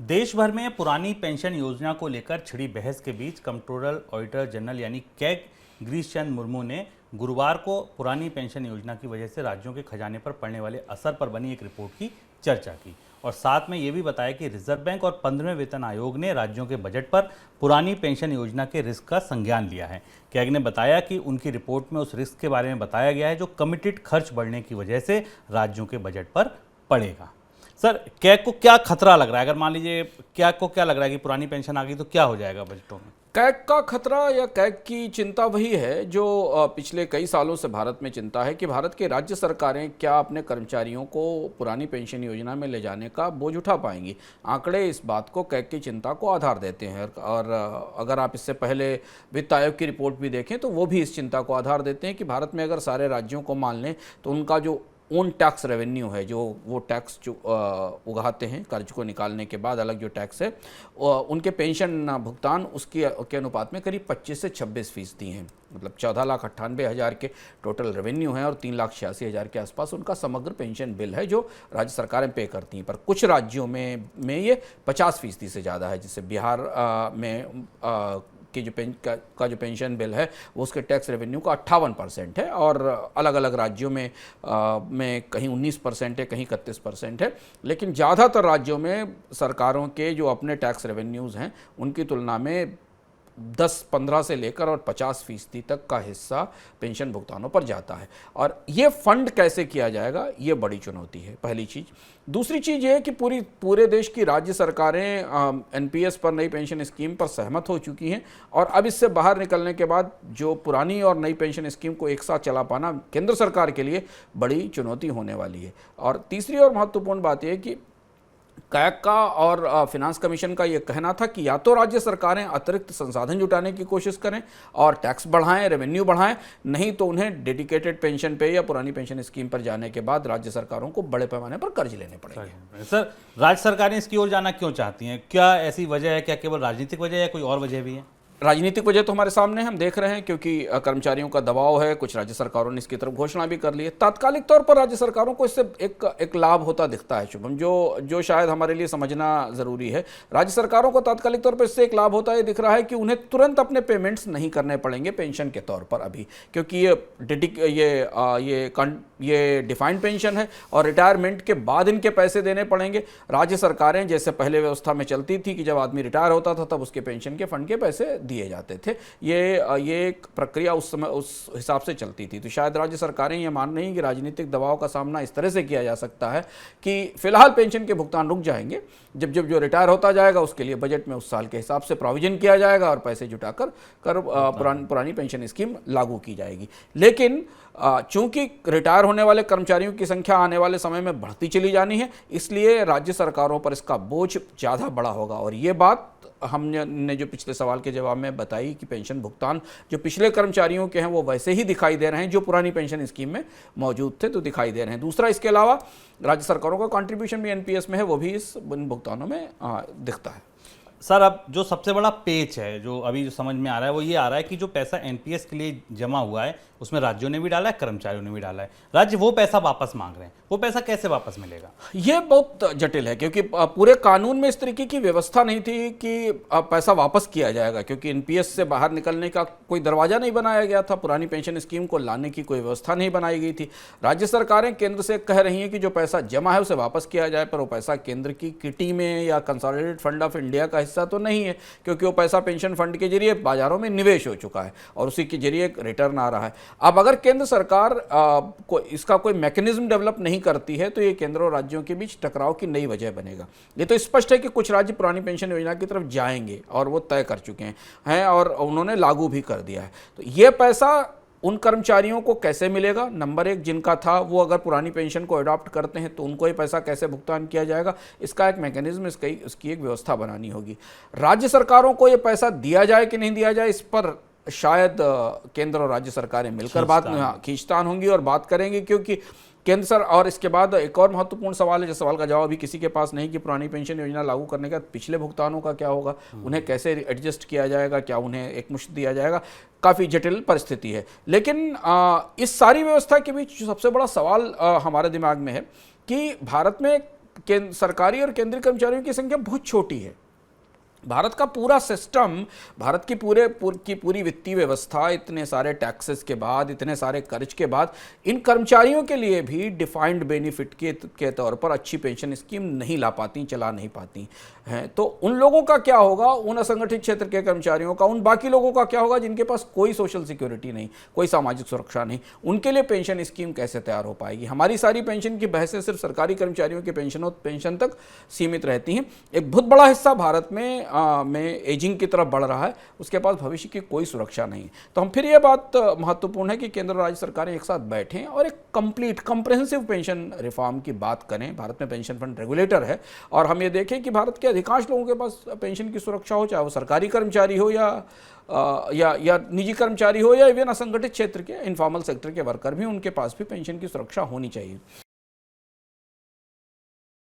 देश भर में पुरानी पेंशन योजना को लेकर छिड़ी बहस के बीच कंट्रोलर ऑडिटर जनरल यानी कैग गिरीश चंद्र मुर्मू ने गुरुवार को पुरानी पेंशन योजना की वजह से राज्यों के खजाने पर पड़ने वाले असर पर बनी एक रिपोर्ट की चर्चा की और साथ में ये भी बताया कि रिजर्व बैंक और 15वें वेतन आयोग ने राज्यों के बजट पर पुरानी पेंशन योजना के रिस्क का संज्ञान लिया है। कैग ने बताया कि उनकी रिपोर्ट में उस रिस्क के बारे में बताया गया है जो कमिटेड खर्च बढ़ने की वजह से राज्यों के बजट पर पड़ेगा। सर, कैग को क्या खतरा लग रहा है? अगर मान लीजिए कैग को क्या लग रहा है कि पुरानी पेंशन आ गई तो क्या हो जाएगा बजटों में? कैग का खतरा या कैग की चिंता वही है जो पिछले कई सालों से भारत में चिंता है कि भारत की राज्य सरकारें क्या अपने कर्मचारियों को पुरानी पेंशन योजना में ले जाने का बोझ उठा पाएंगी। आंकड़े इस बात को, कैग की चिंता को आधार देते हैं और अगर आप इससे पहले वित्त आयोग की रिपोर्ट भी देखें तो वो भी इस चिंता को आधार देते हैं कि भारत में अगर सारे राज्यों को मान लें तो उनका जो ओन टैक्स रेवेन्यू है, जो वो टैक्स जो उगाते हैं कर्ज को निकालने के बाद अलग जो टैक्स है, उनके पेंशन भुगतान उसके अनुपात में करीब 25 से 26% हैं। मतलब 14,98,000 के टोटल रेवेन्यू है और 3,86,000 के आसपास उनका समग्र पेंशन बिल है जो राज्य सरकारें पे करती हैं। पर कुछ राज्यों में ये 50% से ज़्यादा है। जैसे बिहार में कि जो जो पेंशन बिल है वो उसके टैक्स रेवेन्यू का 58% है और अलग अलग राज्यों में कहीं 19% है, कहीं 31% है। लेकिन ज़्यादातर राज्यों में सरकारों के जो अपने टैक्स रेवेन्यूज़ हैं उनकी तुलना में 10-15 से लेकर और 50% तक का हिस्सा पेंशन भुगतानों पर जाता है। और ये फंड कैसे किया जाएगा, ये बड़ी चुनौती है, पहली चीज़। दूसरी चीज़ ये है कि पूरे देश की राज्य सरकारें एनपीएस पर, नई पेंशन स्कीम पर सहमत हो चुकी हैं और अब इससे बाहर निकलने के बाद जो पुरानी और नई पेंशन स्कीम को एक साथ चला पाना केंद्र सरकार के लिए बड़ी चुनौती होने वाली है। और तीसरी और महत्वपूर्ण बात यह है कि कैग का और फिनांस कमीशन का ये कहना था कि या तो राज्य सरकारें अतिरिक्त संसाधन जुटाने की कोशिश करें और टैक्स बढ़ाएं, रेवेन्यू बढ़ाएं, नहीं तो उन्हें डेडिकेटेड पेंशन पे या पुरानी पेंशन स्कीम पर जाने के बाद राज्य सरकारों को बड़े पैमाने पर कर्ज लेने पड़ेंगे। सर, राज्य सरकारें इसकी ओर जाना क्यों चाहती हैं? क्या ऐसी वजह है? क्या केवल राजनीतिक वजह है या कोई और वजह भी है? राजनीतिक वजह तो हमारे सामने हम देख रहे हैं क्योंकि कर्मचारियों का दबाव है। कुछ राज्य सरकारों ने इसकी तरफ घोषणा भी कर ली है। तात्कालिक तौर पर राज्य सरकारों को इससे एक लाभ होता दिखता है शुभम, जो शायद हमारे लिए समझना ज़रूरी है। राज्य सरकारों को तात्कालिक तौर पर इससे एक लाभ होता है, दिख रहा है कि उन्हें तुरंत अपने पेमेंट्स नहीं करने पड़ेंगे पेंशन के तौर पर अभी, क्योंकि ये डिफाइंड पेंशन है और रिटायरमेंट के बाद इनके पैसे देने पड़ेंगे। राज्य सरकारें जैसे पहले व्यवस्था में चलती थी कि जब आदमी रिटायर होता था तब उसके पेंशन के फंड के पैसे दिए जाते थे, ये एक प्रक्रिया उस समय उस हिसाब से चलती थी। तो शायद राज्य सरकारें ये मान रही हैं कि राजनीतिक दबाव का सामना इस तरह से किया जा सकता है कि फिलहाल पेंशन के भुगतान रुक जाएंगे, जब जो रिटायर होता जाएगा उसके लिए बजट में उस साल के हिसाब से प्रोविजन किया जाएगा और पैसे जुटाकर पुरानी पेंशन स्कीम लागू की जाएगी। लेकिन चूंकि रिटायर होने वाले कर्मचारियों की संख्या आने वाले समय में बढ़ती चली जानी है, इसलिए राज्य सरकारों पर इसका बोझ ज़्यादा बड़ा होगा। और ये बात हमने जो पिछले सवाल के जवाब में बताई कि पेंशन भुगतान जो पिछले कर्मचारियों के हैं वो वैसे ही दिखाई दे रहे हैं जो पुरानी पेंशन स्कीम में मौजूद थे, तो दिखाई दे रहे हैं। दूसरा, इसके अलावा राज्य सरकारों का कंट्रीब्यूशन भी एनपीएस में है, वो भी इस भुगतानों में दिखता है। सर, अब जो सबसे बड़ा पेच है जो अभी जो समझ में आ रहा है वो ये आ रहा है कि जो पैसा एनपीएस के लिए जमा हुआ है उसमें राज्यों ने भी डाला है, कर्मचारियों ने भी डाला है। राज्य वो पैसा वापस मांग रहे हैं, वो पैसा कैसे वापस मिलेगा? ये बहुत जटिल है क्योंकि पूरे कानून में इस तरीके की व्यवस्था नहीं थी कि पैसा वापस किया जाएगा, क्योंकि एनपीएस से बाहर निकलने का कोई दरवाजा नहीं बनाया गया था। पुरानी पेंशन स्कीम को लाने की कोई व्यवस्था नहीं बनाई गई थी। राज्य सरकारें केंद्र से कह रही हैं कि जो पैसा जमा है उसे वापस किया जाए, पर वो पैसा केंद्र की किटी में या कंसोलिडेटेड फंड ऑफ इंडिया का हिस्सा तो नहीं है, क्योंकि वो पैसा पेंशन फंड के जरिए बाजारों में निवेश हो चुका है और उसी के जरिए रिटर्न आ रहा है। अब अगर केंद्र सरकार इसका कोई मैकेनिज्म डेवलप नहीं करती है तो ये केंद्र और राज्यों के बीच टकराव की नई वजह बनेगा। ये तो स्पष्ट है कि कुछ राज्य पुरानी पेंशन योजना की तरफ जाएंगे और वो तय कर चुके हैं और उन्होंने लागू भी कर दिया है। तो ये पैसा उन कर्मचारियों को कैसे मिलेगा? नंबर एक, जिनका था वो अगर पुरानी पेंशन को अडॉप्ट करते हैं तो उनको ये पैसा कैसे भुगतान किया जाएगा? इसका एक मैकेनिज्म, इसकी एक व्यवस्था बनानी होगी। राज्य सरकारों को ये पैसा दिया जाए कि नहीं दिया जाए, इस पर शायद केंद्र और राज्य सरकारें मिलकर खींचतान होंगी और बात करेंगी, क्योंकि केंद्र सर। और इसके बाद एक और महत्वपूर्ण सवाल है, जिस सवाल का जवाब अभी किसी के पास नहीं, कि पुरानी पेंशन योजना लागू करने का पिछले भुगतानों का क्या होगा, उन्हें कैसे एडजस्ट किया जाएगा, क्या उन्हें एक मुश्त दिया जाएगा? काफ़ी जटिल परिस्थिति है। लेकिन इस सारी व्यवस्था के बीच जो सबसे बड़ा सवाल हमारे दिमाग में है कि भारत में सरकारी और केंद्रीय कर्मचारियों की संख्या बहुत छोटी है। भारत का पूरा सिस्टम, भारत की पूरी वित्तीय व्यवस्था, इतने सारे टैक्सेस के बाद, इतने सारे कर्ज के बाद, इन कर्मचारियों के लिए भी डिफाइंड बेनिफिट के तौर पर अच्छी पेंशन स्कीम नहीं ला पाती, चला नहीं पाती हैं। तो उन लोगों का क्या होगा, उन असंगठित क्षेत्र के कर्मचारियों का, उन बाकी लोगों का क्या होगा जिनके पास कोई सोशल सिक्योरिटी नहीं, कोई सामाजिक सुरक्षा नहीं, उनके लिए पेंशन स्कीम कैसे तैयार हो पाएगी। हमारी सारी पेंशन की बहसें सिर्फ सरकारी कर्मचारियों के पेंशन तक सीमित रहती हैं। एक बहुत बड़ा हिस्सा भारत में एजिंग की तरफ बढ़ रहा है, उसके पास भविष्य की कोई सुरक्षा नहीं। तो हम फिर ये बात महत्वपूर्ण है कि केंद्र और राज्य सरकारें एक साथ बैठें और एक कंप्लीट कंप्रेहेंसिव पेंशन रिफॉर्म की बात करें। भारत में पेंशन फंड रेगुलेटर है और हम ये देखें कि भारत के अधिकांश लोगों के पास पेंशन की सुरक्षा हो, चाहे वो सरकारी कर्मचारी हो या निजी कर्मचारी हो या इवन असंगठित क्षेत्र के इनफॉर्मल सेक्टर के वर्कर भी, उनके पास भी पेंशन की सुरक्षा होनी चाहिए।